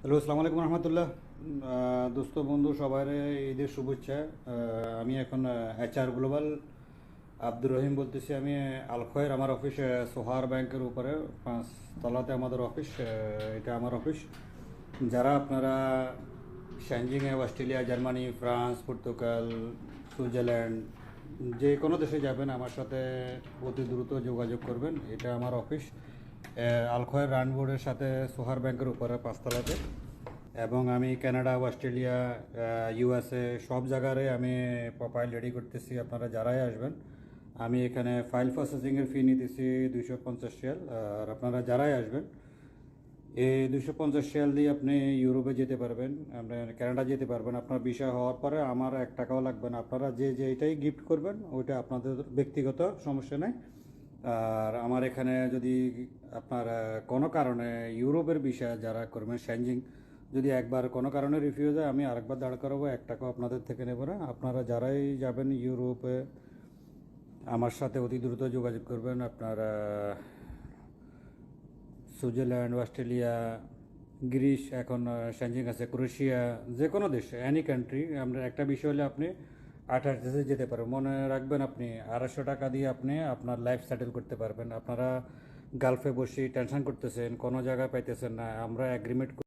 Hello, আসসালামু আলাইকুম রহমতুল্লাহ। দোস্ত বন্ধু সবাই ঈদের শুভেচ্ছা। আমি এখন HR গ্লোবাল আব্দুর রহিম বলতেছি। আমি আলখয়ের, আমার অফিস সোহার ব্যাংকের উপরে 5 তলাতে আমাদের অফিস। এটা আমার অফিস। যারা আপনারা শ্যানজিংয়ে Australia, Germany, France, Portugal, Switzerland যে কোনো দেশে যাবেন আমার সাথে অতি দ্রুত যোগাযোগ করবেন। এটা আমার অফিস আলখয়ের রানবোর্ডের সাথে সোহার ব্যাংকের উপরে 5 তলাতে। এবং আমি কানাডা, অস্ট্রেলিয়া, USA সব জায়গায় আমি প্রোফাইল রেডি করতেছি। আপনারা যারাই আসবেন, আমি এখানে ফাইল প্রসেসিংয়ের ফি নিতেছি $250। আর আপনারা যারাই আসবেন এই $250 দিয়ে আপনি ইউরোপে যেতে পারবেন, আপনি কানাডা যেতে পারবেন। আপনার ভিসা হওয়ার পরে আমার 1 টাকাও লাগবে না। আপনারা যে যেটাই গিফট করবেন ওইটা আপনাদের ব্যক্তিগত, সমস্যা নেই। আর আমার এখানে যদি আপনার কোনো কারণে ইউরোপের ভিসা যারা করবেন শ্যানজিং, যদি একবার কোনো কারণে রিফিউজ হয় আমি আরেকবার দাঁড় করাবো, 1 টাকাও আপনাদের থেকে নেব না। আপনারা যারাই যাবেন ইউরোপে আমার সাথে অতি দ্রুত যোগাযোগ করবেন। আপনারা সুইজারল্যান্ড, অস্ট্রেলিয়া, গ্রিস, এখন শ্যানজিং আছে, ক্রোয়েশিয়া, যে কোনো দেশ, অ্যানি কান্ট্রি। আমরা একটা বিষয় হলে আপনি 28 দেশে যেতে পারবেন। মনে রাখবেন, আপনি 250 টাকা দিয়ে আপনি আপনার লাইফ সেটেল করতে পারবেন। আপনারা গালফে বসে টেনশন করতেছেন, কোনো জায়গায় পাইতেছেন না, আমরা অ্যাগ্রিমেন্ট